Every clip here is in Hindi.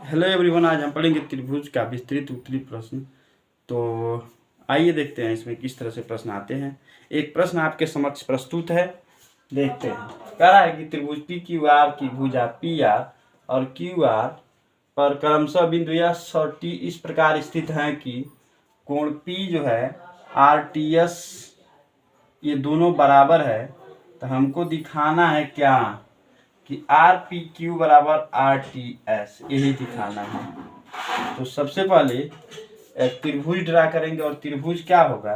हेलो एवरीवन, आज हम पढ़ेंगे त्रिभुज का विस्तृत उत्तरी प्रश्न। तो आइए देखते हैं इसमें किस तरह से प्रश्न आते हैं। एक प्रश्न आपके समक्ष प्रस्तुत है, देखते हैं। कह रहा है कि त्रिभुज पी क्यू आर की भुजा पी आर और क्यू आर पर क्रमशः बिंदु एस और टी इस प्रकार स्थित हैं कि कोण पी जो है आर टी एस ये दोनों बराबर है। तो हमको दिखाना है क्या कि आर पी क्यू बराबर आर टी एस, यही दिखाना है। तो सबसे पहले एक त्रिभुज ड्रा करेंगे और त्रिभुज क्या होगा,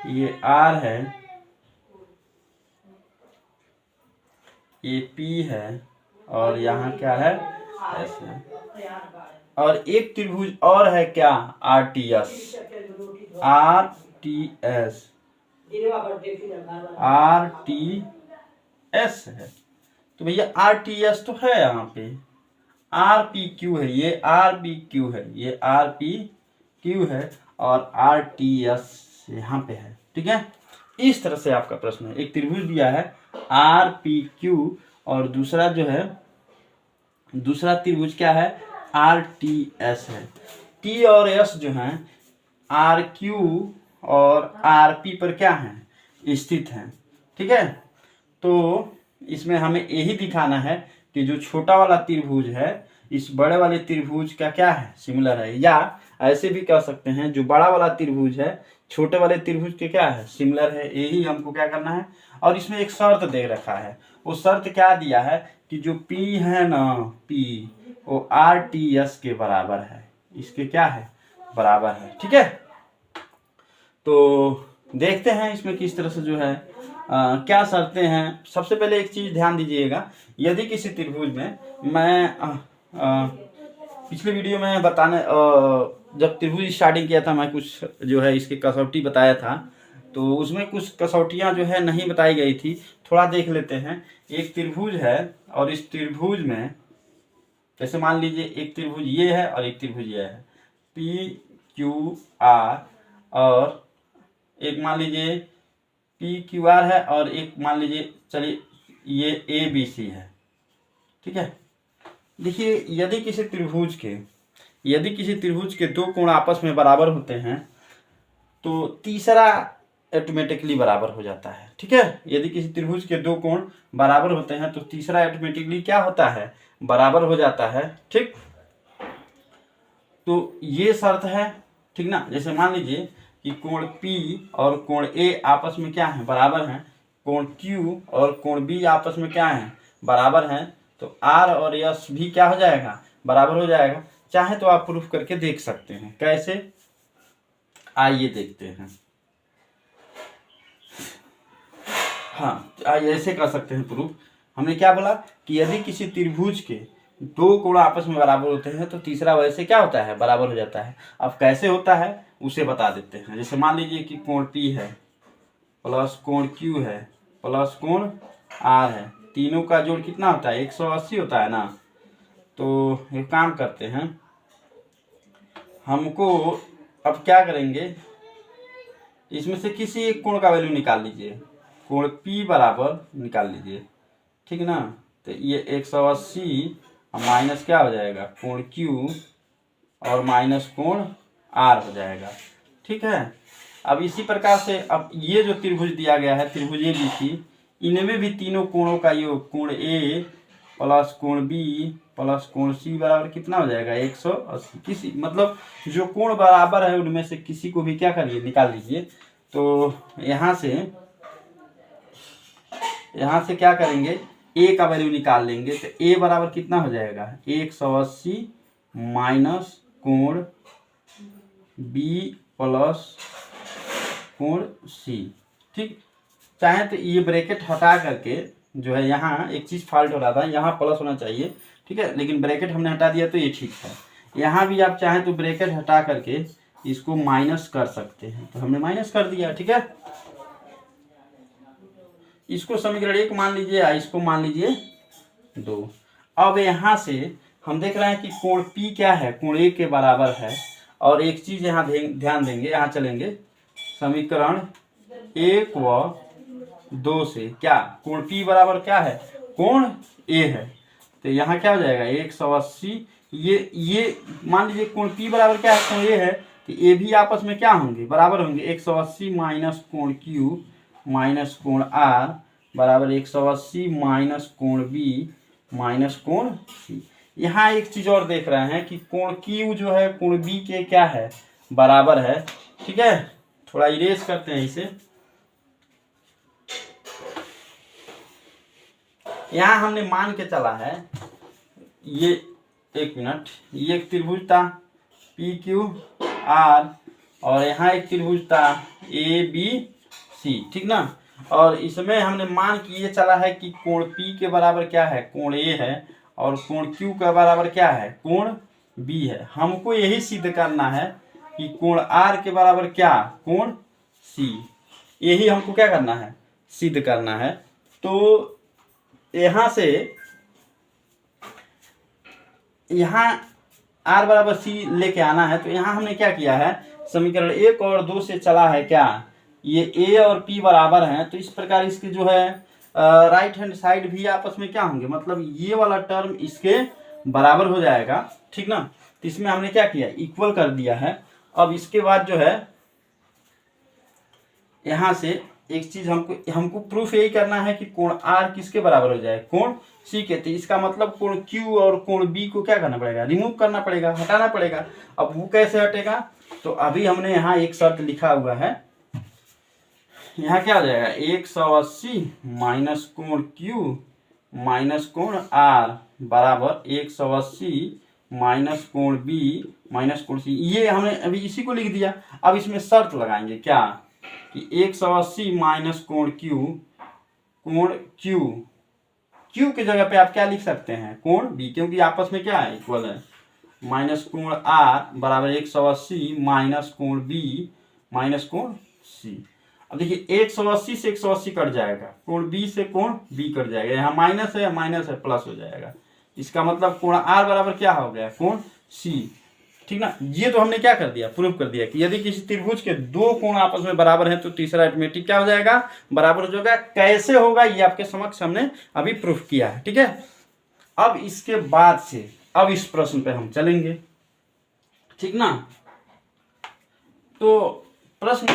ये आर है, ये पी है और यहाँ क्या है, एस है। और एक त्रिभुज और है क्या, R T S, R T S, R T S है। तो भैया आर टी एस तो है यहाँ पे, आर पी क्यू है, ये आर पी क्यू है, ये आर पी क्यू है और आर टी एस यहाँ पे है। ठीक है, इस तरह से आपका प्रश्न है। एक त्रिभुज दिया है आर पी क्यू और दूसरा जो है, दूसरा त्रिभुज क्या है, आर टी एस है। टी और एस जो है आर क्यू और आर पी पर क्या है, स्थित है। ठीक है, तो इसमें हमें यही दिखाना है कि जो छोटा वाला त्रिभुज है इस बड़े वाले त्रिभुज का क्या है, सिमिलर है। या ऐसे भी कह सकते हैं जो बड़ा वाला त्रिभुज है छोटे वाले त्रिभुज के क्या है, सिमिलर है। यही हमको क्या करना है। और इसमें एक शर्त दे रखा है, वो शर्त क्या दिया है कि जो P है ना, P वो आर टी एस के बराबर है, इसके क्या है, बराबर है। ठीक है, तो देखते हैं इसमें किस तरह से जो है क्या शर्तें हैं। सबसे पहले एक चीज ध्यान दीजिएगा, यदि किसी त्रिभुज में मैं पिछले वीडियो में बताने जब त्रिभुज स्टार्टिंग किया था मैं कुछ जो है इसकी कसौटी बताया था, तो उसमें कुछ कसौटियां जो है नहीं बताई गई थी। थोड़ा देख लेते हैं। एक त्रिभुज है और इस त्रिभुज में जैसे मान लीजिए एक त्रिभुज ये है और एक त्रिभुज ये है, पी क्यू आर, और एक मान लीजिए पी क्यू आर है और एक मान लीजिए चलिए ये ए बी सी है। ठीक है, देखिए यदि किसी त्रिभुज के दो कोण आपस में बराबर होते हैं तो तीसरा ऑटोमेटिकली बराबर हो जाता है। ठीक है, यदि किसी त्रिभुज के दो कोण बराबर होते हैं तो तीसरा ऑटोमेटिकली क्या होता है, बराबर हो जाता है। ठीक, तो ये शर्त है। ठीक ना, जैसे मान लीजिए कि कोण P और कोण A आपस में क्या है, बराबर हैं। कोण Q और कोण B आपस में क्या है, बराबर हैं। तो R और S भी क्या हो जाएगा, बराबर हो जाएगा। चाहे तो आप प्रूफ करके देख सकते हैं। कैसे, आइए देखते हैं। हाँ, आइए ऐसे कर सकते हैं प्रूफ। हमने क्या बोला कि यदि किसी त्रिभुज के दो कोण आपस में बराबर होते हैं तो तीसरा वैसे क्या होता है, बराबर हो जाता है। अब कैसे होता है उसे बता देते हैं। जैसे मान लीजिए कि कोण P है प्लस कोण Q है प्लस कोण R है, तीनों का जोड़ कितना होता है, 180 होता है ना। तो एक काम करते हैं, हमको अब क्या करेंगे, इसमें से किसी एक कोण का वैल्यू निकाल लीजिए। कोण P बराबर निकाल लीजिए। ठीक ना, तो ये 180 माइनस क्या हो जाएगा, कोण Q और माइनस कोण R हो जाएगा। ठीक है, अब इसी प्रकार से अब ये जो त्रिभुज दिया गया है, त्रिभुज ABC, इनमें भी तीनों कोणों का योग, कोण A प्लस कोण B प्लस कोण C बराबर कितना हो जाएगा, 180। किसी मतलब जो कोण बराबर है उनमें से किसी को भी क्या करिए, निकाल लीजिए। तो यहाँ से क्या करेंगे, ए का वैल्यू निकाल लेंगे। तो ए बराबर कितना हो जाएगा, 180 माइनस कोण बी प्लस कोण सी। ठीक, चाहे तो ये ब्रैकेट हटा करके जो है, यहाँ एक चीज फॉल्ट हो रहा था, यहाँ प्लस होना चाहिए। ठीक है, लेकिन ब्रैकेट हमने हटा दिया तो ये ठीक है। यहाँ भी आप चाहें तो ब्रैकेट हटा करके इसको माइनस कर सकते हैं, तो हमने माइनस कर दिया। ठीक है, इसको समीकरण 1 मान लीजिए, इसको मान लीजिए 2। अब यहाँ से हम देख रहे हैं कि कोण P क्या है, कोण A के बराबर है। और एक चीज यहाँ ध्यान देंगे, यहाँ चलेंगे, समीकरण 1 व 2 से क्या कोण P बराबर क्या है, कोण A है। तो यहाँ क्या हो जाएगा 180, ये मान लीजिए कोण P बराबर क्या है, कोण A है, तो ये भी आपस में क्या होंगे, बराबर होंगे। 180 माइनस कोण Q माइनस कोण R बराबर 180 माइनस कोण B माइनस कोण C। यहाँ एक चीज और देख रहे हैं कि कोण Q जो है कोण B के क्या है, बराबर है। ठीक है, थोड़ा इरेज करते हैं इसे। यहाँ हमने मान के चला है, ये एक मिनट, ये एक त्रिभुज था PQR और यहाँ एक त्रिभुज था ABC, ठीक ना। और इसमें हमने मान किए चला है कि कोण P के बराबर क्या है, कोण A है, और कोण Q का बराबर क्या है, कोण B है। हमको यही सिद्ध करना है कि कोण R के बराबर क्या, कोण C। यही हमको क्या करना है, सिद्ध करना है। तो यहाँ से यहाँ R बराबर C लेके आना है। तो यहाँ हमने क्या किया है, समीकरण 1 और 2 से चला है क्या, ये A और P बराबर हैं, तो इस प्रकार इसके जो है राइट हैंड साइड भी आपस में क्या होंगे, मतलब ये वाला टर्म इसके बराबर हो जाएगा, ठीक ना। तो इसमें हमने क्या किया, इक्वल कर दिया है। अब इसके बाद जो है यहाँ से एक चीज हमको प्रूफ यही करना है कि कोण R किसके बराबर हो जाए, कोण C के। तो इसका मतलब कोण Q और कोण B को क्या करना पड़ेगा, रिमूव करना पड़ेगा, हटाना पड़ेगा। अब वो कैसे हटेगा, तो अभी हमने यहाँ एक शर्त लिखा हुआ है। यहाँ क्या हो जाएगा 180 माइनस कोण Q माइनस कोण R बराबर 180 माइनस कोण B माइनस कोण C। ये हमने अभी इसी को लिख दिया। अब इसमें शर्त लगाएंगे क्या कि 180 माइनस कोण Q की जगह पे आप क्या लिख सकते हैं, कोण B, क्योंकि आपस में क्या है, इक्वल है। माइनस कोण R बराबर 180 माइनस कोण B माइनस कोण C। अब देखिए 180 से 180 कट जाएगा, कोण B से कोण B कट जाएगा, यहाँ माइनस है माइनस है प्लस हो जाएगा। इसका मतलब कोण R बराबर क्या हो गया, कोण C, ठीक ना। ये तो हमने क्या कर दिया, प्रूफ कर दिया कि यदि किसी त्रिभुज के दो कोण आपस में बराबर हैं तो तीसरा अरिथमेटिक क्या हो जाएगा, बराबर हो जाएगा। कैसे होगा ये आपके समक्ष हमने अभी प्रूफ किया है, ठीक है। अब इसके बाद से अब इस प्रश्न पे हम चलेंगे, ठीक ना। तो प्रश्न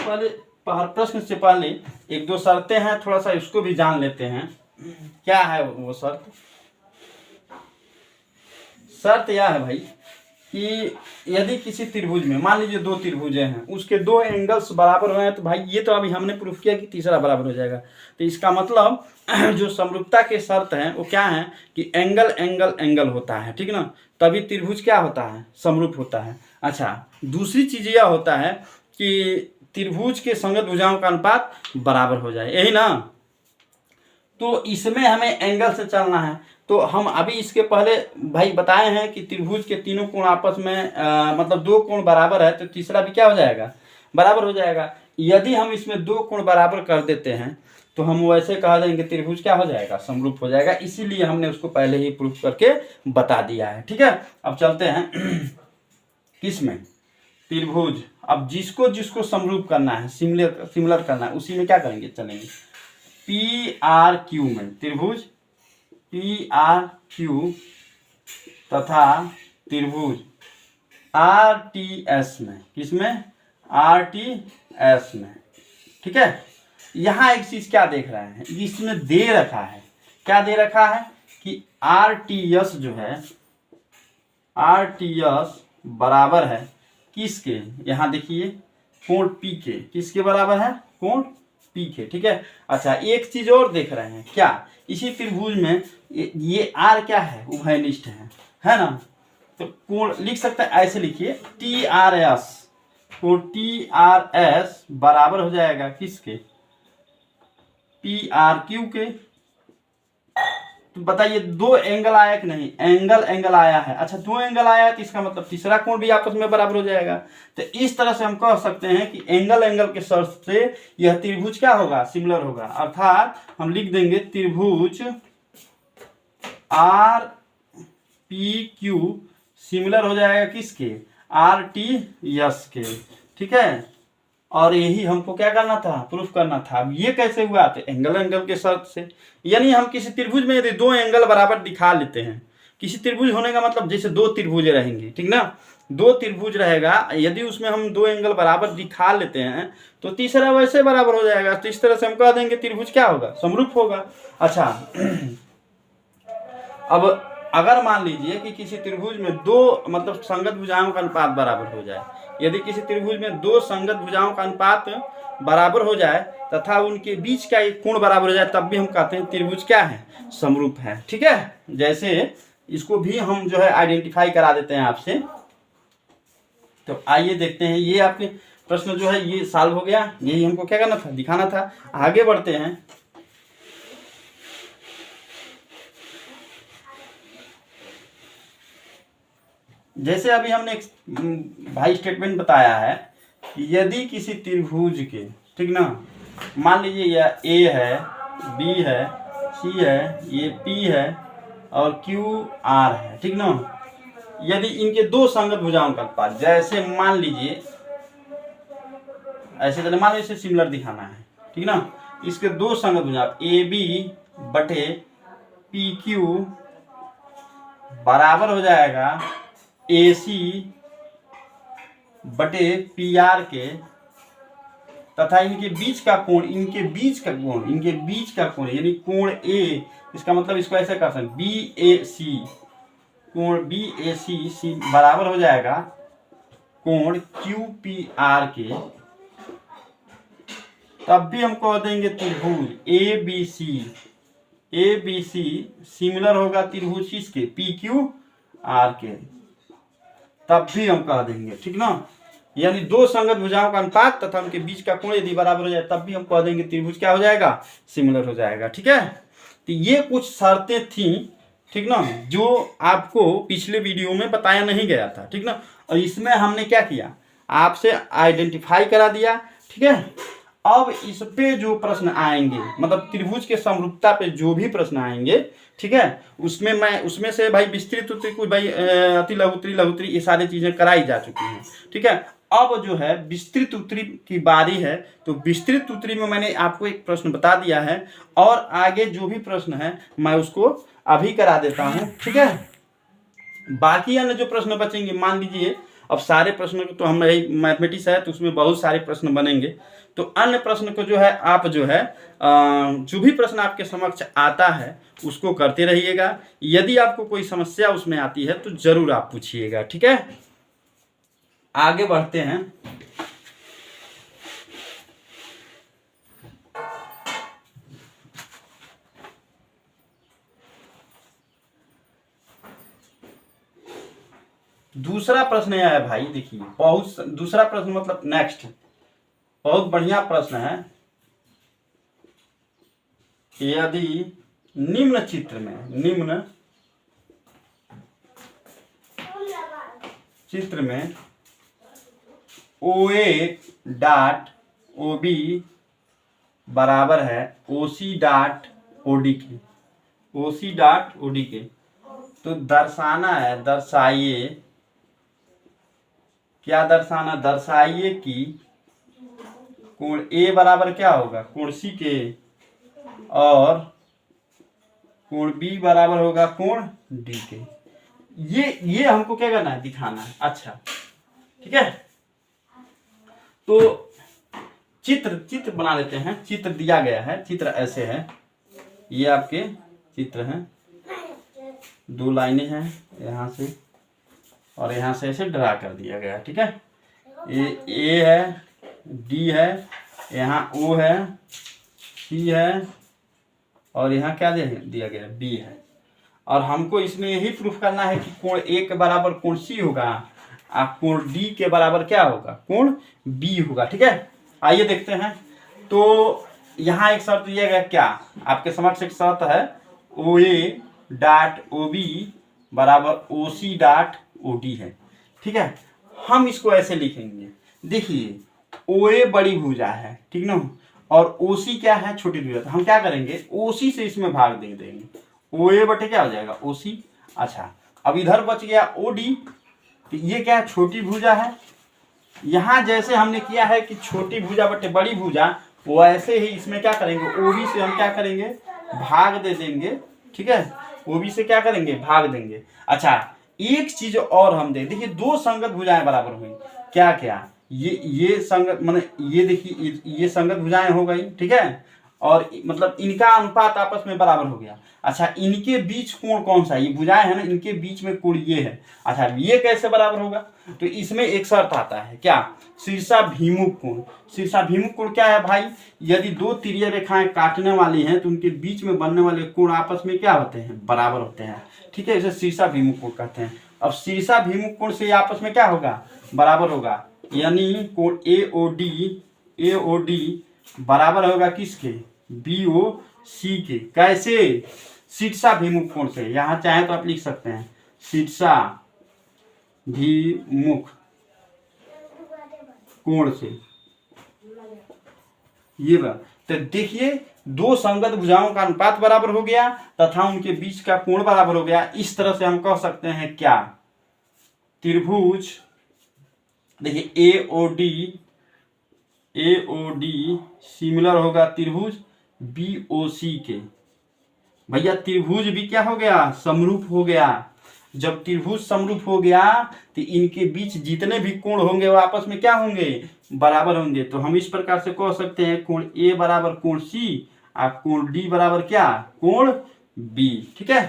से पहले एक दो शर्तें हैं, थोड़ा सा इसको भी जान लेते हैं। क्या है वो शर्त यह है भाई कि यदि किसी त्रिभुज में मान लीजिए दो त्रिभुजें हैं, उसके दो एंगल्स बराबर हुए हैं, तो भाई ये तो अभी हमने प्रूफ किया कि तीसरा बराबर हो जाएगा। तो इसका मतलब जो समरूपता के शर्त हैं वो क्या है कि एंगल एंगल एंगल होता है, ठीक ना, तभी त्रिभुज क्या होता है, समरूप होता है। अच्छा, दूसरी चीज यह होता है कि त्रिभुज के संगत भुजाओं का अनुपात बराबर हो जाए, यही ना। तो इसमें हमें एंगल से चलना है। तो हम अभी इसके पहले भाई बताए हैं कि त्रिभुज के तीनों कोण आपस में मतलब दो कोण बराबर है, तो तीसरा भी क्या हो जाएगा, बराबर हो जाएगा। यदि हम इसमें दो कोण बराबर कर देते हैं तो हम वैसे कह देंगे त्रिभुज क्या हो जाएगा, समरूप हो जाएगा। इसीलिए हमने उसको पहले ही प्रूफ करके बता दिया है, ठीक है। अब चलते हैं किसमें, त्रिभुज। अब जिसको जिसको समरूप करना है, सिमिलर करना है, उसी में क्या करेंगे, चलेंगे PRQ में, त्रिभुज PRQ तथा त्रिभुज RTS में, किसमें, RTS में, ठीक है। यहाँ एक चीज क्या देख रहे हैं, इसमें दे रखा है, क्या दे रखा है कि RTS जो है, RTS बराबर है किसके, यहाँ देखिए कोण P के, किसके बराबर है, कोण P के, ठीक है। अच्छा, एक चीज और देख रहे हैं क्या, इसी त्रिभुज में ये R क्या है, उभयनिष्ठ है ना। तो कोण लिख सकते हैं, ऐसे लिखिए TRS, कोण TRS बराबर हो जाएगा किसके, PRQ के। तो बताइए दो एंगल आया कि नहीं, एंगल एंगल आया है। अच्छा, दो एंगल आया है तो इसका मतलब तीसरा कोण भी आपस में बराबर हो जाएगा। तो इस तरह से हम कह सकते हैं कि एंगल एंगल के शर्त से यह त्रिभुज क्या होगा, सिमिलर होगा। अर्थात हम लिख देंगे त्रिभुज RPQ सिमिलर हो जाएगा किसके, RTS के, ठीक है। और यही हमको क्या करना था, प्रूफ करना था। अब ये कैसे हुआ, तो एंगल के शर्त से। यानी हम किसी त्रिभुज में यदि दो एंगल बराबर दिखा लेते हैं, किसी त्रिभुज होने का मतलब जैसे दो त्रिभुज रहेंगे, ठीक ना, दो त्रिभुज रहेगा, यदि उसमें हम दो एंगल बराबर दिखा लेते हैं तो तीसरा वैसे बराबर हो जाएगा। तो इस तरह से हम कह देंगे त्रिभुज क्या होगा, समरूप होगा। अच्छा अब अगर मान लीजिए कि किसी त्रिभुज में दो मतलब संगत भुजाओं का अनुपात बराबर हो जाए, यदि किसी त्रिभुज में दो संगत भुजाओं का अनुपात बराबर हो जाए तथा उनके बीच का एक कोण बराबर हो जाए, तब भी हम कहते हैं त्रिभुज क्या है, समरूप है। ठीक है, जैसे इसको भी हम जो है आइडेंटिफाई करा देते हैं आपसे। तो आइए देखते हैं, ये आपके प्रश्न जो है ये सॉल्व हो गया। यही हमको क्या करना था, दिखाना था। आगे बढ़ते हैं। जैसे अभी हमने एक भाई स्टेटमेंट बताया है कि यदि किसी त्रिभुज के, ठीक ना, मान लीजिए यह ए है, बी है, सी है, ये पी है और क्यू आर है, ठीक ना, यदि इनके दो संगत भुजाओं का अनुपात, जैसे मान लीजिए ऐसे तरह मान लीजिए सिमिलर दिखाना है, ठीक ना, इसके दो संगत भुजा ए बी बटे पी क्यू बराबर हो जाएगा ए सी बटे पी आर के, तथा इनके बीच का कोण यानी कोण ए, इसका मतलब इसको ऐसे कर सकते बी ए सी, कोण बी ए सी बराबर हो जाएगा कोण क्यू पी आर के। तब भी हम कह देंगे त्रिभुज ए बी सी सिमिलर होगा त्रिभुज किसके, पी क्यू आर के, तब भी हम कह देंगे, ठीक ना। यानी दो संगत भुजाओं का अनुपात तथा उनके बीच का कोण यदि बराबर हो जाए तब भी हम कह देंगे त्रिभुज क्या हो जाएगा, सिमिलर हो जाएगा। ठीक है, तो ये कुछ शर्तें थी, ठीक ना, जो आपको पिछले वीडियो में बताया नहीं गया था, ठीक ना। और इसमें हमने क्या किया, आपसे आइडेंटिफाई करा दिया। ठीक है, अब इस पे जो प्रश्न आएंगे, मतलब त्रिभुज के समरूपता पे जो भी प्रश्न आएंगे, ठीक है, उसमें से भाई विस्तृत उत्तरी, भाई अति लघुत्तरी ये सारी चीजें कराई जा चुकी हैं। ठीक है, अब जो है विस्तृत उत्तरी की बारी है। तो विस्तृत उत्तरी में मैंने आपको एक प्रश्न बता दिया है और आगे जो भी प्रश्न है मैं उसको अभी करा देता हूं। ठीक है, बाकी अन्य जो प्रश्न बचेंगे, मान लीजिए अब सारे प्रश्नों को तो हम मैथमेटिक्स है तो उसमें बहुत सारे प्रश्न बनेंगे, तो अन्य प्रश्न को जो है आप जो है जो भी प्रश्न आपके समक्ष आता है उसको करते रहिएगा। यदि आपको कोई समस्या उसमें आती है तो जरूर आप पूछिएगा। ठीक है, आगे बढ़ते हैं। दूसरा प्रश्न है भाई, देखिए बहुत दूसरा प्रश्न मतलब नेक्स्ट बहुत बढ़िया प्रश्न है। यदि निम्न चित्र में OA डॉट OB बराबर है OC डॉट OD के, तो दर्शाना है, दर्शाइए कि कोण A बराबर क्या होगा, कोण C के, और कोण B बराबर होगा कोण D के। ये हमको क्या करना है, दिखाना है। अच्छा ठीक है, तो चित्र बना लेते हैं। चित्र दिया गया है, चित्र ऐसे है, ये आपके चित्र हैं, दो लाइनें हैं यहाँ से और यहाँ से ऐसे ड्रा कर दिया गया है। ठीक है, ये A है, D है, यहाँ O है, C है और यहाँ क्या दिया गया, B है। और हमको इसमें यही प्रूफ करना है कि कोण A के बराबर कोण C होगा और कोण D के बराबर क्या होगा, कोण B होगा। ठीक है, आइए देखते हैं। तो यहाँ एक शर्त दिया गया, क्या आपके समक्ष एक शर्त है, OA डॉट OB बराबर OC डॉट OD है। ठीक है, हम इसको ऐसे लिखेंगे, देखिए OA बड़ी भुजा है, ठीक ना, और OC क्या है, छोटी भुजा। तो हम क्या करेंगे, OC से इसमें भाग दे देंगे, OA बटे क्या हो जाएगा, OC। अच्छा, अब इधर बच गया OD, तो ये क्या है, छोटी भुजा है, यहाँ जैसे हमने किया है कि छोटी भुजा बटे बड़ी भुजा, वैसे ही इसमें क्या करेंगे, ओबी से हम क्या करेंगे, भाग दे देंगे। ठीक है, ओबी से क्या करेंगे, भाग देंगे। अच्छा, एक चीज और हम देखिए, दो संगत भुजाएं बराबर हुई, क्या क्या, ये संगत माने ये देखिए, ये संगत भुजाएं हो गई। ठीक है, और मतलब इनका अनुपात आपस में बराबर हो गया। अच्छा, इनके बीच कोण कौन सा है, ये भुजाएं है ना, इनके बीच में कोण ये है। अच्छा, ये कैसे बराबर होगा, तो इसमें एक शर्त आता है, क्या, शीर्षाभिमुख कोण। शीर्षाभिमुख कोण क्या है भाई, यदि दो तिर्यक रेखाएं काटने वाली हैं तो उनके बीच में बनने वाले कोण आपस में क्या होते हैं, बराबर होते हैं। ठीक है, इसे शीर्षाभिमुख कोण कहते हैं। अब शीर्षाभिमुख कोण से आपस में क्या होगा, बराबर होगा, यानी कोण एओडी बराबर होगा किसके, बीओसी के। कैसे, शीर्षाभिमुख कोण से। यहां चाहे तो आप लिख सकते हैं शीर्षाभिमुख कोण से, ये बात। तो देखिए, दो संगत भुजाओं का अनुपात बराबर हो गया तथा उनके बीच का कोण बराबर हो गया। इस तरह से हम कह सकते हैं क्या, त्रिभुज, देखिए एओडी सिमिलर होगा त्रिभुज बीओसी के। भैया त्रिभुज भी क्या हो गया, समरूप हो गया। जब त्रिभुज समरूप हो गया तो इनके बीच जितने भी कोण होंगे वो आपस में क्या होंगे, बराबर होंगे। तो हम इस प्रकार से कह सकते हैं कोण ए बराबर कोण सी और कोण डी बराबर क्या, कोण बी। ठीक है,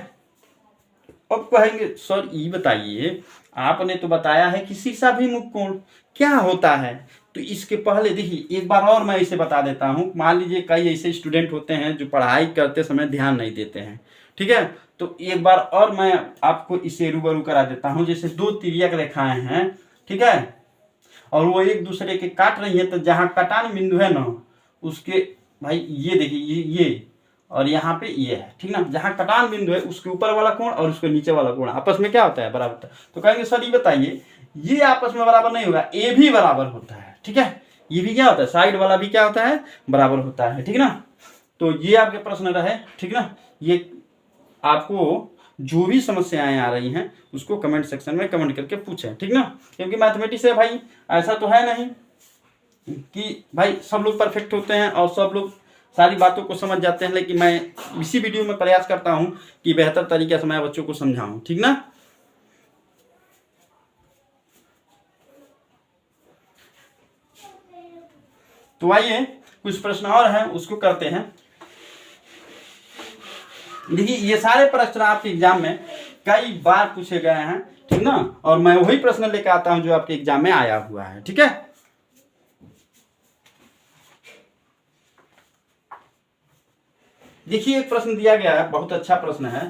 अब कहेंगे सर ये बताइए, आपने तो बताया है कि शीर्षाभिमुख कोण क्या होता है, तो इसके पहले देखिए एक बार और मैं इसे बता देता हूं। मान लीजिए कई ऐसे स्टूडेंट होते हैं जो पढ़ाई करते समय ध्यान नहीं देते हैं। ठीक है, तो एक बार और मैं आपको इसे रूबरू करा देता हूं। जैसे दो तिर्यक रेखाएं हैं, ठीक है, और वो एक दूसरे के काट रही है, तो जहां कटान बिंदु है ना उसके, भाई ये देखिए ये और यहाँ पे ये है, ठीक ना, जहां कटान बिंदु है उसके ऊपर वाला कोण और उसके नीचे वाला कोण आपस में क्या होता है, बराबर होता है। तो कहेंगे सर ये बताइए, ये आपस में बराबर नहीं होगा, ए भी बराबर होता है। ठीक है, ये भी क्या होता है, साइड वाला भी क्या होता है, बराबर होता है। ठीक ना, तो ये आपके प्रश्न रहे। ठीक ना, ये आपको जो भी समस्याएं आ रही हैं उसको कमेंट सेक्शन में कमेंट करके पूछें। ठीक ना, क्योंकि मैथमेटिक्स है भाई, ऐसा तो है नहीं कि भाई सब लोग परफेक्ट होते हैं और सब लोग सारी बातों को समझ जाते हैं, लेकिन मैं इसी वीडियो में प्रयास करता हूं कि बेहतर तरीके से मैं बच्चों को समझाऊं। ठीक ना, तो आइए कुछ प्रश्न और हैं उसको करते हैं। देखिए ये सारे प्रश्न आपके एग्जाम में कई बार पूछे गए हैं। ठीक ना, और मैं वही प्रश्न लेकर आता हूं जो आपके एग्जाम में आया हुआ है। ठीक है, देखिए एक प्रश्न दिया गया है, बहुत अच्छा प्रश्न है।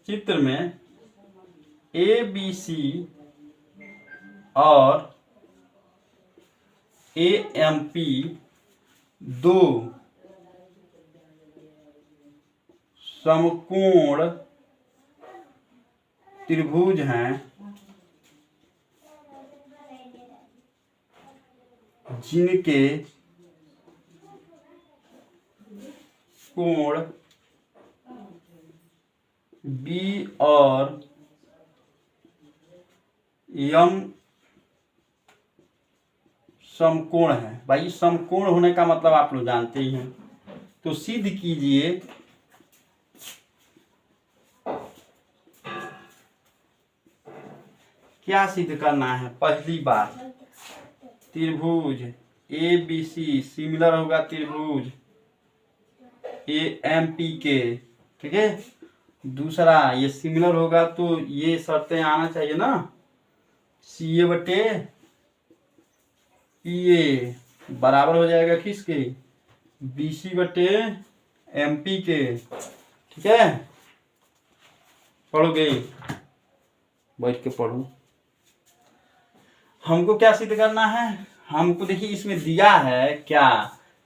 चित्र में ए बी सी और ए एम पी दो समकोण त्रिभुज हैं जिनके कोण बी और एम समकोण है। भाई समकोण होने का मतलब आप लोग जानते ही हैं, तो सिद्ध कीजिए क्या सिद्ध करना है। पहली बात, त्रिभुज ए बी सी सिमिलर होगा त्रिभुज ए एम पी के। ठीक है, दूसरा ये सिमिलर होगा तो ये शर्तें आना चाहिए ना, सी ए बटे पी ए बराबर हो जाएगा किसके, बी सी बटे एम पी के। ठीक है, पढ़ोगे, बैठ के पढ़ो। हमको क्या सिद्ध करना है, हमको देखिए इसमें दिया है क्या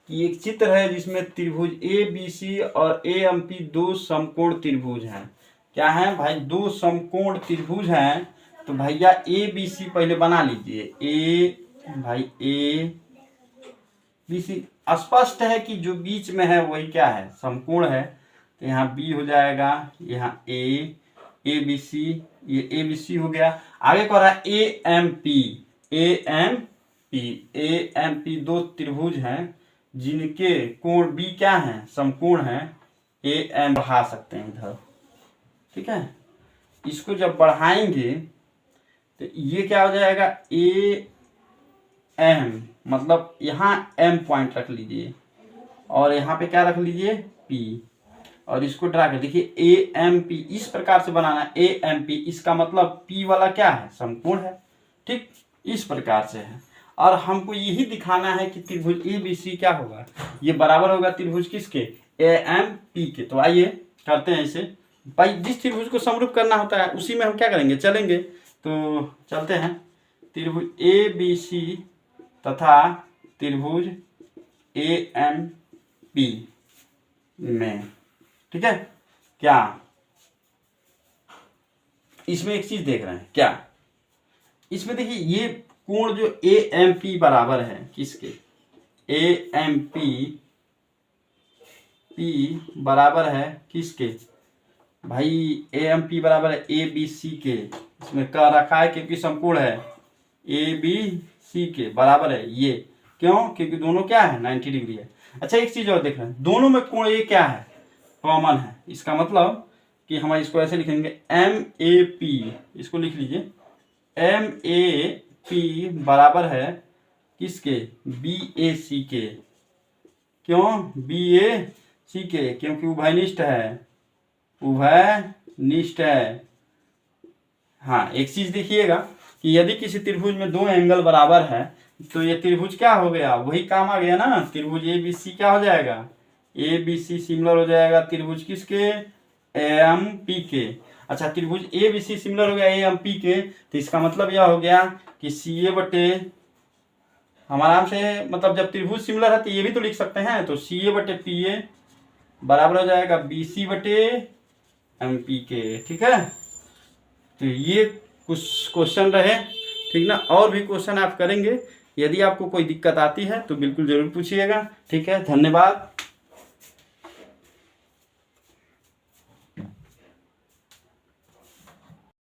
कि एक चित्र है जिसमें त्रिभुज ए बी सी और ए एम पी दो समकोण त्रिभुज हैं। क्या है भाई, दो समकोण त्रिभुज हैं। तो भैया ए बी सी पहले बना लीजिए, ए भाई ए बी सी स्पष्ट है कि जो बीच में है वही क्या है, समकोण है। तो यहाँ बी हो जाएगा, यहाँ ए ए बी सी, ये ए बी सी हो गया। आगे कह रहा है A M P, A M P, A M P दो त्रिभुज हैं जिनके कोण बी क्या है, समकोण है, ए एम बढ़ा सकते हैं इधर, ठीक है। इसको जब बढ़ाएंगे तो ये क्या हो जाएगा, ए एम, मतलब यहाँ एम पॉइंट रख लीजिए और यहाँ पे क्या रख लीजिए, पी, और इसको ड्रा कर देखिए ए एम पी, इस प्रकार से बनाना है। ए एम पी, इसका मतलब पी वाला क्या है, समकोण है, ठीक, इस प्रकार से है। और हमको यही दिखाना है कि त्रिभुज ए बी सी क्या होगा, ये बराबर होगा त्रिभुज किसके, ए एम पी के। तो आइए करते हैं इसे। भाई जिस त्रिभुज को समरूप करना होता है उसी में हम क्या करेंगे, चलेंगे। तो चलते हैं, त्रिभुज ए बी सी तथा त्रिभुज ए एम पी में, ठीक है। क्या इसमें एक चीज देख रहे हैं क्या, इसमें देखिए ये कोण जो ए एम पी बराबर है किसके, ए एम पी बराबर है किसके भाई, ए एम पी बराबर है ए बी सी के। इसमें कह रखा है क्योंकि समकोण है, ए बी सी के बराबर है ये, क्यों, क्योंकि दोनों क्या है 90 डिग्री है। अच्छा एक चीज और देख रहे हैं, दोनों में कोण ये क्या है, कॉमन है। इसका मतलब कि हम इसको ऐसे लिखेंगे एम ए पी, इसको लिख लीजिए एम ए पी बराबर है किसके, बी ए सी के। क्यों बी ए सी के, क्योंकि उभयनिष्ठ है, उभयनिष्ठ है। हाँ एक चीज देखिएगा कि यदि किसी त्रिभुज में दो एंगल बराबर है तो ये त्रिभुज क्या हो गया, वही काम आ गया ना, त्रिभुज ए बी सी क्या हो जाएगा, ए बी सी सिमिलर हो जाएगा त्रिभुज किसके, एम पी के। अच्छा त्रिभुज ए बी सी सिमिलर हो गया ए एम पी के, तो इसका मतलब यह हो गया कि सी ए बटे, हम आराम से मतलब जब त्रिभुज सिमिलर है तो ये भी तो लिख सकते हैं, तो सी ए बटे पी ए बराबर हो जाएगा बी सी बटे एम पी के, ठीक है। तो ये कुछ क्वेश्चन रहे, ठीक ना, और भी क्वेश्चन आप करेंगे। यदि आपको कोई दिक्कत आती है तो बिल्कुल जरूर पूछिएगा, ठीक है। धन्यवाद।